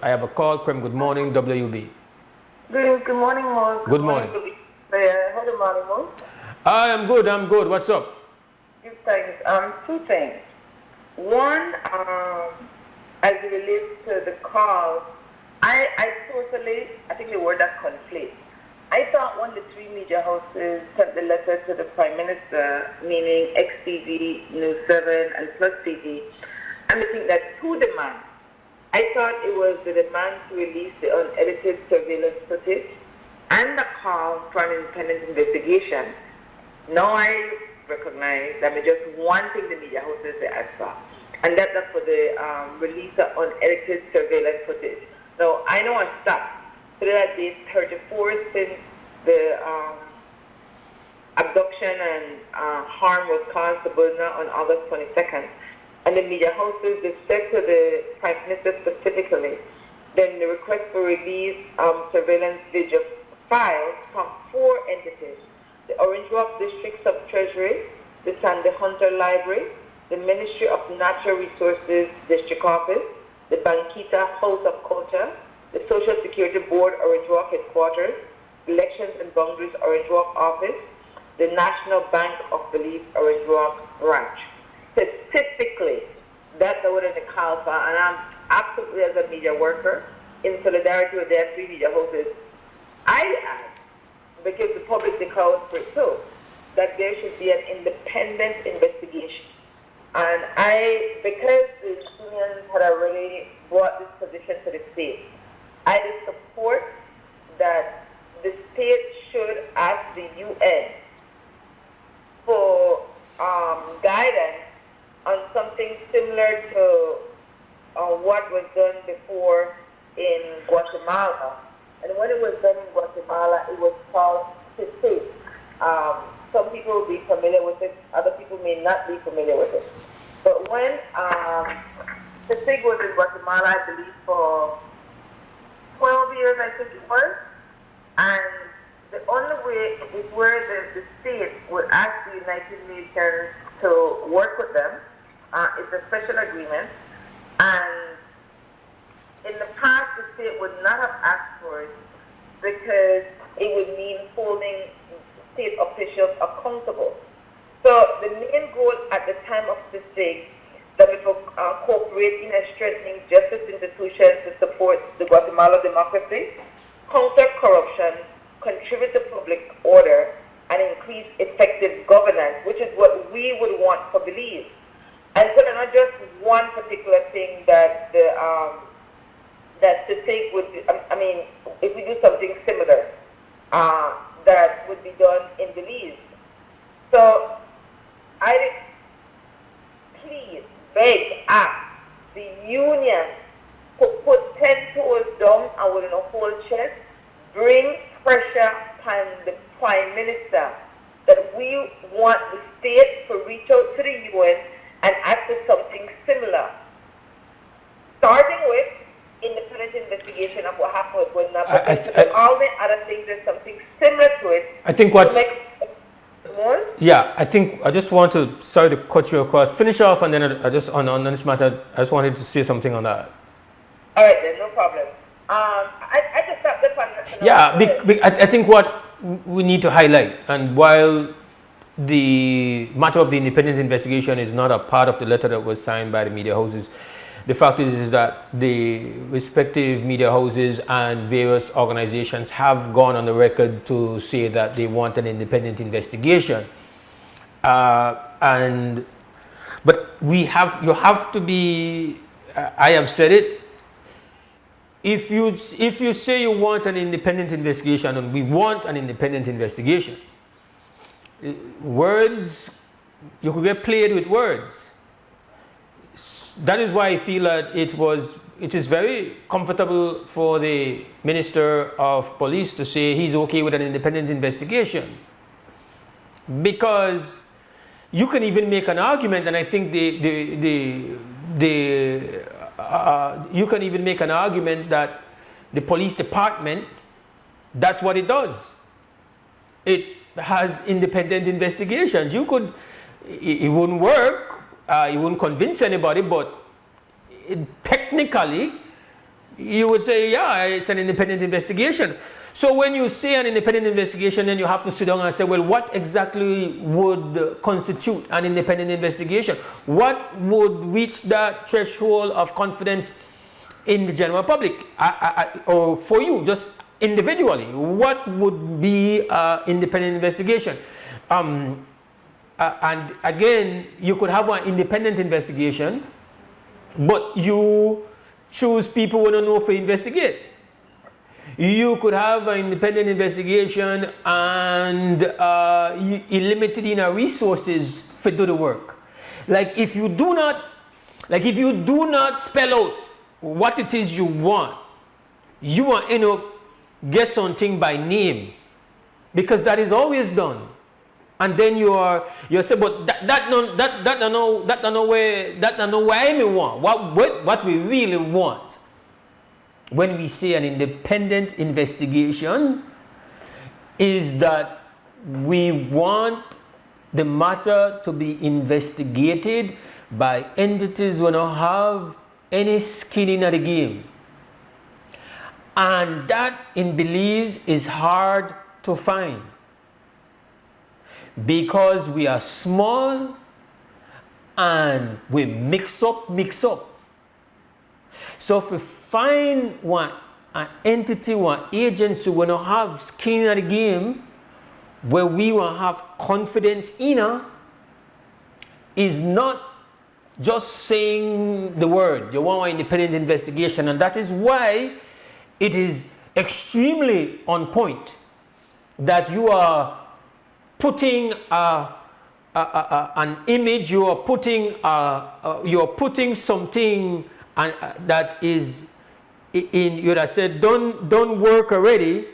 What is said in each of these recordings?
I have a call. Krem, good morning, WB. Good morning, Mo. Good morning. Good morning, Mo. I'm good. What's up? Good things. Two things. One, as it relates to the call, I think the word that conflict. I thought when the three media houses sent the letter to the Prime Minister, meaning XTV, News 7, and Plus TV, and I think that two demands. I thought it was the demand to release the unedited surveillance footage and the call for an independent investigation. Now I recognize that it's just one thing the media houses they asked for, and that's for the release of unedited surveillance footage. Now I know I'm stuck. Today at day 34 since the abduction and harm was caused to Burma on August 22nd. And the media houses, they said to the Prime Minister specifically, then the request for release surveillance video files from four entities: the Orange Walk District Sub-Treasury, the Sandy Hunter Library, the Ministry of Natural Resources District Office, the Bankita House of Culture, the Social Security Board Orange Walk Headquarters, Elections and Boundaries Orange Walk Office, the National Bank of Belize Orange Walk Branch. Specifically, that's what in the call for, and I'm absolutely, as a media worker, in solidarity with their three media houses. I ask, because the public declares for it too, that there should be an independent investigation. And because the unions had already brought this position to the state, I just support that the state should ask the UN for guidance on something similar to what was done before in Guatemala. And when it was done in Guatemala, it was called CICIG. Some people will be familiar with it, other people may not be familiar with it. But when CICIG was in Guatemala, I believe for 12 years, I think it was, and the only way is where the state would ask the United Nations to work with them. It's a special agreement, and in the past the state would not have asked for it because it would mean holding state officials accountable. So the main goal at the time of the state that we cooperating and strengthening justice institutions to support the Guatemala democracy, counter corruption, contribute to public order, and increase effective governance, which is what we would want for Belize. And so not just one particular thing that the state would do. I mean, if we do something similar, that would be done in Belize. So I please beg, ask the union to put 10 toes down and with a whole chest, bring pressure on the Prime Minister that we want the state to reach out to the UN and ask for something similar. Starting with independent investigation of what happened with Burma, but all the other things, there's something similar to it. I think what... Yeah, I just want to, sorry to cut you across, finish off, and then I just, on this matter, I just wanted to say something on that. All right then, no problem. I just stopped the fund. Yeah, I think what we need to highlight, and while the matter of the independent investigation is not a part of the letter that was signed by the media houses, the fact is that the respective media houses and various organizations have gone on the record to say that they want an independent investigation. But you have to be, I have said it, if you say you want an independent investigation, and we want an independent investigation, words, you could get played with words. That is why I feel that it is very comfortable for the Minister of Police to say he's okay with an independent investigation, because you can even make an argument, and I think you can even make an argument that the police department, that's what it does. It has independent investigations. It wouldn't work, it wouldn't convince anybody, but technically You would say, yeah, it's an independent investigation. So when you say an independent investigation, then you have to sit down and say, well, what exactly would constitute an independent investigation? What would reach that threshold of confidence in the general public? Or for you, just individually, what would be an independent investigation? And again, you could have an independent investigation, but you choose people who don't know if to investigate. You could have an independent investigation and you limited in resources for do the work. Like if you do not spell out what it is you want, you want get something by name, because that is always done. And then you say, but that don't know where I want. What we really want. When we say an independent investigation, is that we want the matter to be investigated by entities who don't have any skin in the game. And that in Belize is hard to find, because we are small and we mix up. So if we find an entity, one agency who don't have skin in the game, where we will have confidence in, is not just saying the word. You want an independent investigation, and that is why it is extremely on point that you are putting an image, you are putting something that is in, you would have said, don't work already,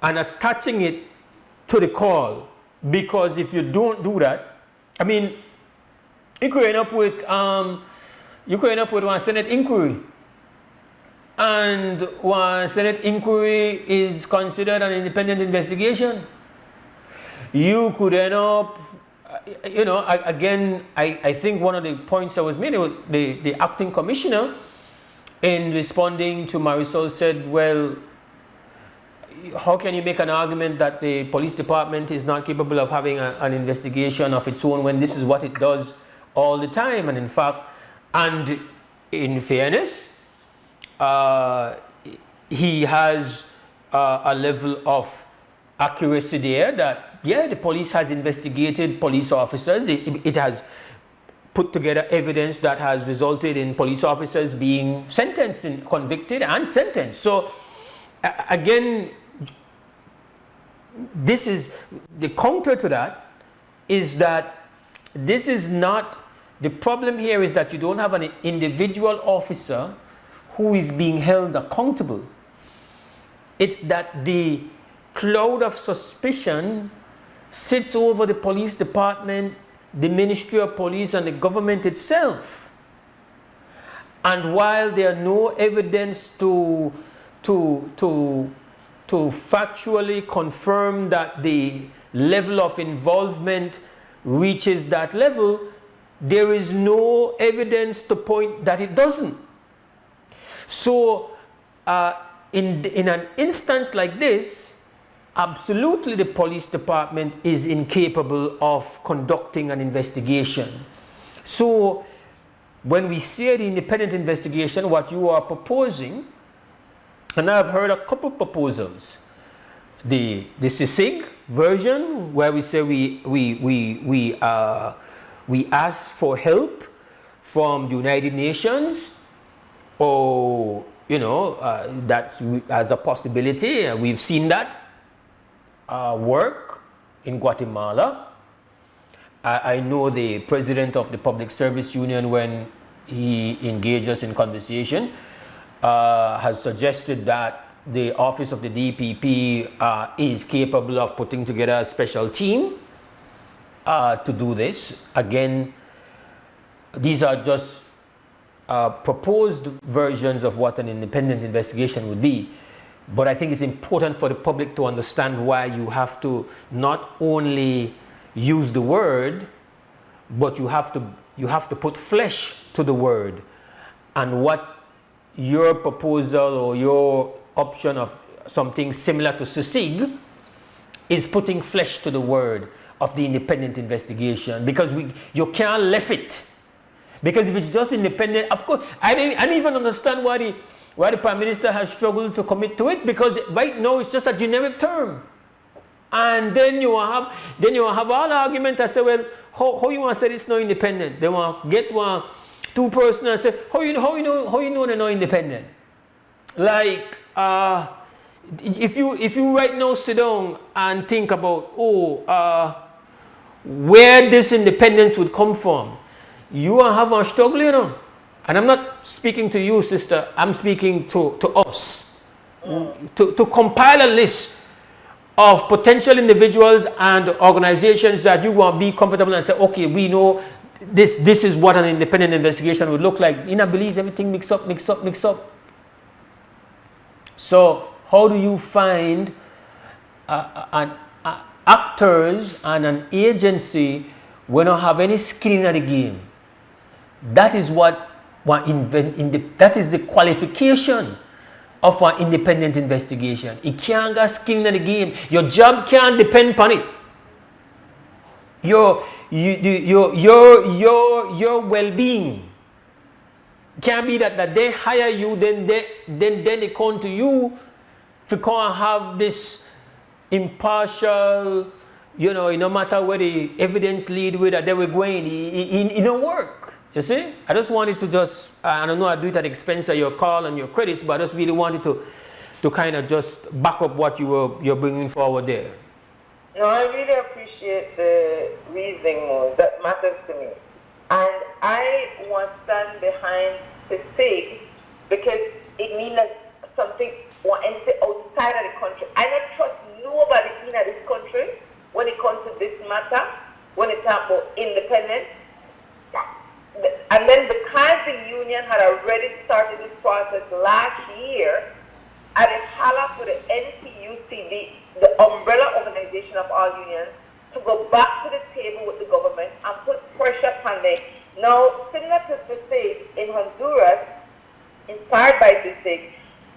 and attaching it to the call. Because if you don't do that, I mean, you could end up with one Senate inquiry, and one Senate inquiry is considered an independent investigation. You could end up, again, I think one of the points that was made, was the acting commissioner, in responding to Marisol, said, well, how can you make an argument that the police department is not capable of having an investigation of its own when this is what it does all the time? And in fact, and in fairness, he has a level of accuracy there that, yeah, the police has investigated police officers. It has put together evidence that has resulted in police officers being sentenced, and convicted and sentenced. So again, this is the counter to that, is that this is not, the problem here is that you don't have an individual officer who is being held accountable. It's that the cloud of suspicion sits over the police department, the Ministry of Police, and the government itself. And while there are no evidence to factually confirm that the level of involvement reaches that level, there is no evidence to point that it doesn't. So in an instance like this, absolutely the police department is incapable of conducting an investigation. So when we say the independent investigation, what you are proposing, and I've heard a couple proposals, the CICIG version, where we say we ask for help from the United Nations, or that's as a possibility. We've seen that work in Guatemala. I know the president of the Public Service Union, when he engaged us in conversation, has suggested that the office of the DPP is capable of putting together a special team to do this. Again, these are just proposed versions of what an independent investigation would be. But I think it's important for the public to understand why you have to not only use the word, but you have to put flesh to the word. And what your proposal or your option of something similar to SISIG is putting flesh to the word of the independent investigation, because you can't left it. Because if it's just independent, of course, I didn't even understand why the Prime Minister has struggled to commit to it, because right now it's just a generic term. And then you will have all the argument that say, well, how you want to say it's not independent? They want to get two person and say, how you know they're not independent? Like, if you right now sit down and think about where this independence would come from, you are having a struggle, you know. And I'm not speaking to you, sister. I'm speaking to us. To compile a list of potential individuals and organizations that you want to be comfortable and say, okay, we know this is what an independent investigation would look like. In Belize, everything mix up. So how do you find actors and an agency when don't have any skin in the game? That is that is the qualification of an independent investigation. It can't get skin in the game. Your job can't depend upon it. Your well-being can't be that they hire you, then they come to you to come and have this impartial, no matter where the evidence lead with that they were going, it don't work. You see? I just wanted to I don't know, I do it at the expense of your call and your credits, but I just really wanted to kind of just back up what you're bringing forward there. No, I really appreciate the reasoning more. That matters to me. And I want to stand behind the SIG because it means that something will enter outside of the country. I don't trust nobody in this country when it comes to this matter, when it comes about independence. And then because the union had already started this process last year, I did holler for the NTUCD, the umbrella organization of all unions, to go back to the table with the government and put pressure upon them. Now, similar to CISIG in Honduras, inspired by CISIG,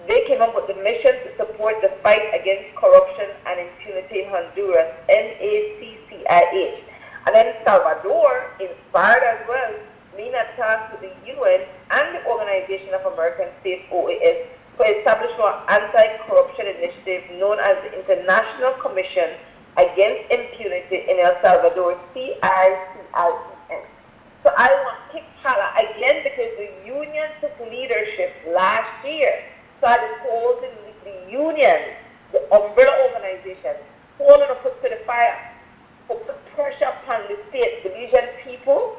they came up with the mission to support the fight against corruption and impunity in Honduras, NACCIH. And then Salvador, inspired as well, Mina tasked to the UN and the Organization of American States, OAS, for establishing an anti-corruption initiative known as the International Commission Against Impunity in El Salvador, CICIN. So I want to kick Hala again because the union took leadership last year. So I just hold the union, the umbrella organization, holding a foot to the fire, to put pressure upon the state, Belizean people,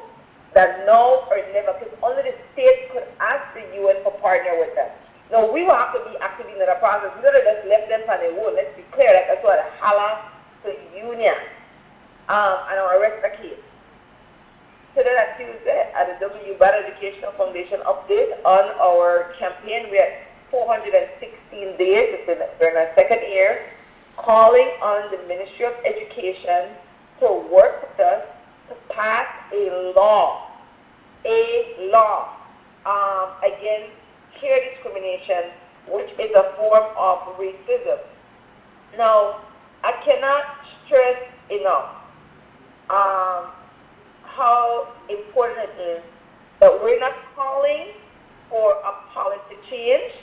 that now or never, because only the states could ask the UN for partner with them. Now, we will have to be active in the process. We don't just left them on their own. Let's be clear, like that's what I holler to the union. And I'll arrest the case. Today, on Tuesday, at the W. Bad Educational Foundation update on our campaign, we are 416 days, we're in our second year, calling on the Ministry of Education to work with us to pass a law against care discrimination, which is a form of racism. Now, I cannot stress enough how important it is that we're not calling for a policy change.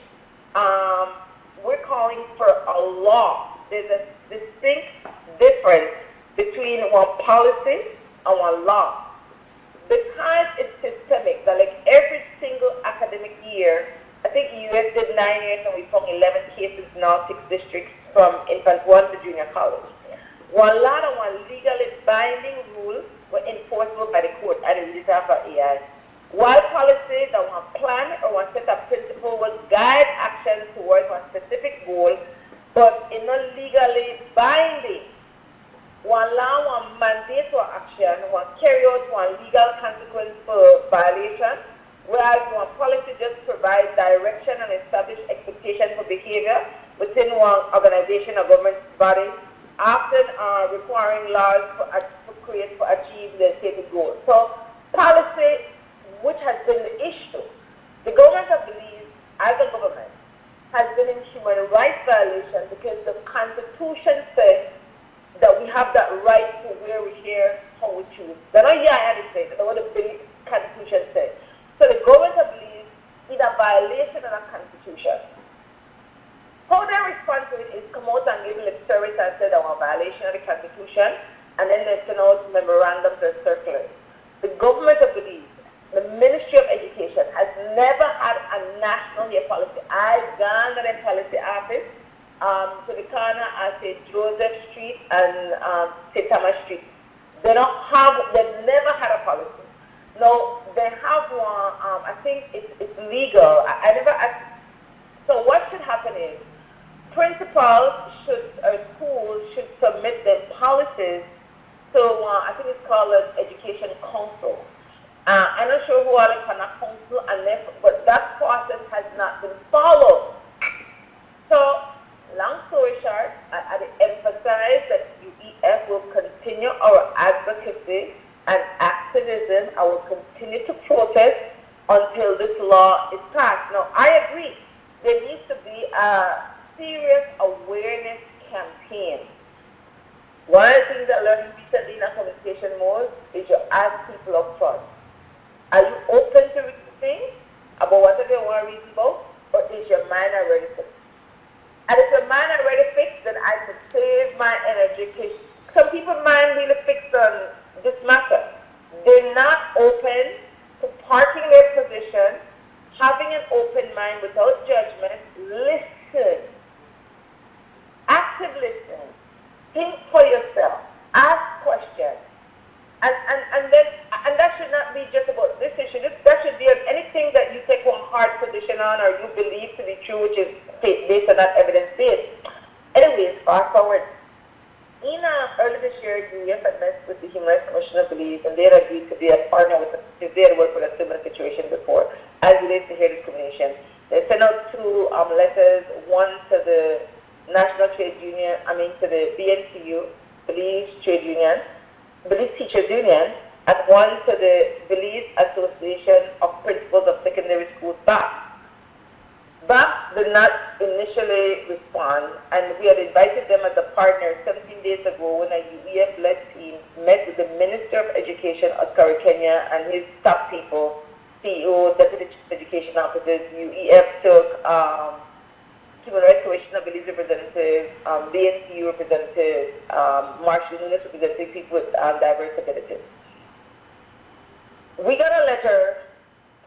We're calling for a law. There's a distinct difference between one policy and one law. Because it's systemic, that like every single academic year, I think the US did 9 years and we found 11 cases now, 6 districts from infant 1 to junior college. One law and one legally binding rule were enforceable by the court and the register for AI. While policies that one plan or one set of principle will guide action towards one specific goal, but in not legally binding. One law, one mandate for action, one carry out one legal consequence for violation, whereas one policy just provides direction and establish expectation for behavior within one organization or government body, often requiring laws for achieve the stated goal. So policy, which has been the issue, the government of Belize as a government has been in human rights violation because the Constitution says that we have that right to where we hear, how we choose. They're not yeah, I understand. That's what the Constitution says. So the government of Belize is a violation of the Constitution. How they respond to it is come out and give lip service and say that we're a violation of the Constitution, and then they send out memorandums and circulars. The government of Belize, the Ministry of Education, has never had a national hair policy. I've gone to the policy office to the corner at St. Joseph Street and St. Thomas Street. They've never had a policy. Now, they have one, I think it's legal. I never asked. So what should happen is, principals schools should submit their policies to, I think it's called an Education Council. I'm not sure who are on a council, but that process has not been followed. So, long story short, I emphasize that UEF will continue our advocacy and activism. I will continue to protest until this law is passed. Now, I agree. There needs to be a serious awareness campaign. One of the things I learned recently in a communication mode is you ask people up front, are you open to reading about whatever they want to read about, or is your mind already fixed? And if your mind already fixed, then I could save my energy, because some people's mind really fixed on this matter. They're not open to parking their position, having an open mind without judgment. Listen. Active listening. Think for yourself. Ask questions. And that should not be just about this issue. That should be anything that you take one hard position on or you believe to be true, which is faith-based and not evidence-based. Anyways, fast forward. In early this year, UEF had met with the Human Rights Commission of Belize, and they had agreed to be a partner with us if they had worked with a similar situation before, as relates to hair discrimination. They sent out two letters, one to the National Trade Union, to the BNCU, Belize Trade Union, Belize Teachers Union, and one to the Belize Association of Principals of Secondary School Staff. BAP did not initially respond, and we had invited them as a partner 17 days ago when a UEF-led team met with the Minister of Education, Oscar Kenya, and his top people, CEO, Deputy Chief Education Officers. UEF took Human Rights Commission of Belize representatives, BNCU representatives, Marshall Nunes representatives, people with diverse abilities. We got a letter,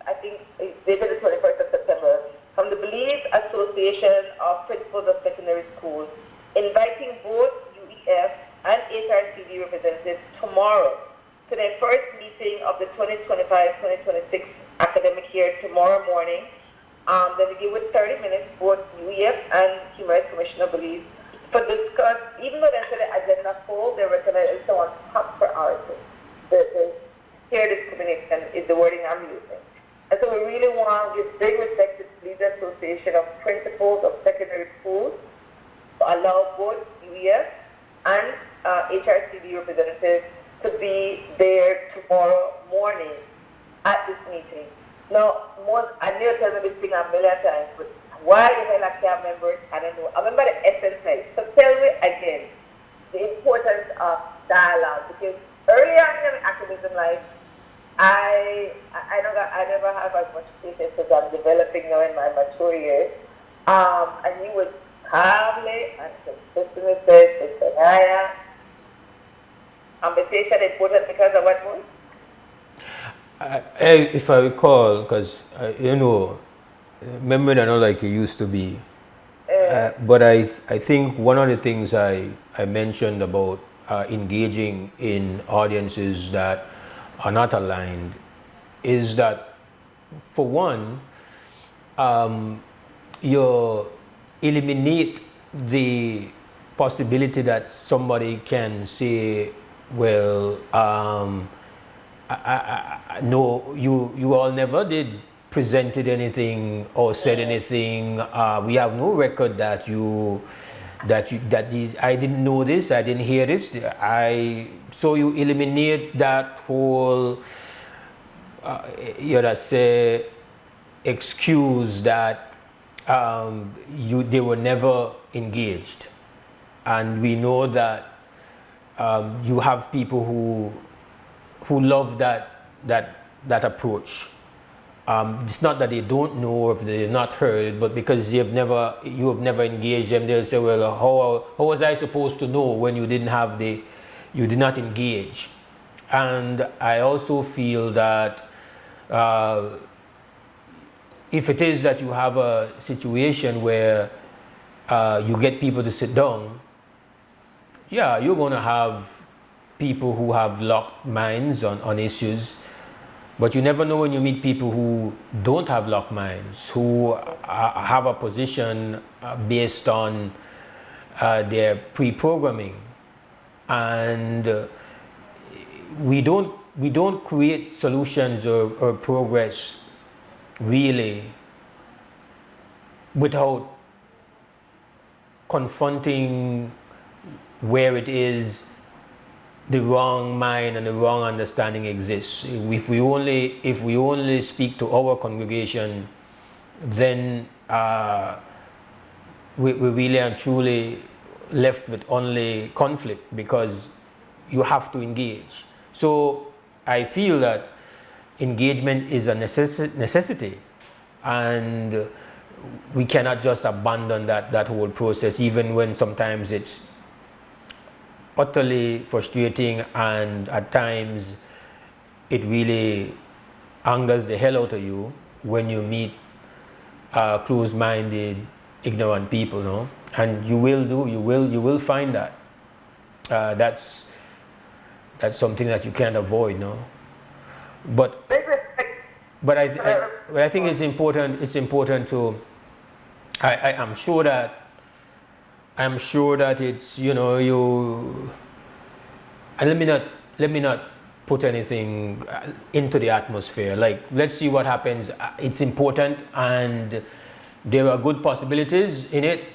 I think it's dated the 21st of September, from the Belize Association of Principals of Secondary Schools, inviting both UEF and HRCD representatives tomorrow to their first meeting of the 2025-2026 academic year tomorrow morning. They will give it 30 minutes, both UEF and Human Rights Commission of Belize, for discuss, even though they said the agenda full, they recommend it's on top priority. The hair discrimination is the wording I'm using. And so we really want to give big respect to the Belize Association of Principals of Secondary Schools to allow both UEF and HRCD representatives to be there tomorrow morning at this meeting. Now, I know tell me this thing a million times, but why the hell I can't remember it, I don't know. I remember the essence of it. So tell me again the importance of dialogue, because early on in my activism life, I never have as much patience as I'm developing now in my mature years. And you would calmly and consistently say, conversation is important because of what more? If I recall, because memory are not like it used to be. But I think one of the things I mentioned about engaging in audiences that are not aligned is that, for one, you eliminate the possibility that somebody can say, well, no, you all never did presented anything or said anything. We have no record that these, I didn't know this, I didn't hear this. So you eliminate that whole, excuse that they were never engaged, and we know that you have people who love that approach. It's not that they don't know or if they've not heard, but because you have never engaged them, they'll say, well, how was I supposed to know when you did not engage? And I also feel that if it is that you have a situation where you get people to sit down, yeah, you're going to have people who have locked minds on issues, but you never know when you meet people who don't have locked minds, who have a position based on their pre-programming. And we don't create solutions or progress really without confronting where it is the wrong mind and the wrong understanding exists. If we only speak to our congregation, then we really and truly left with only conflict, because you have to engage. So I feel that engagement is a necessity, and we cannot just abandon that whole process, even when sometimes it's utterly frustrating and at times it really angers the hell out of you when you meet closed-minded, ignorant people, no? And you will find that. That's something that you can't avoid, no? But I think it's important. It's important to. I'm sure that it's, you. And let me not put anything into the atmosphere. Like, let's see what happens. It's important, and there are good possibilities in it.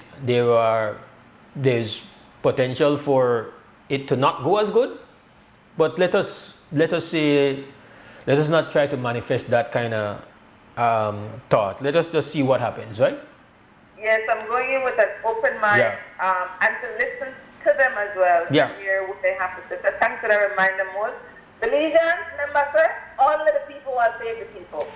There's potential for it to not go as good, but let us not try to manifest that kind of thought. Let us just see what happens, right? Yes, I'm going in with an open mind, and to listen to them as well, to hear what they have to say. So thanks for that reminder, most. Belizean, remember, sir, all of the people are save the people.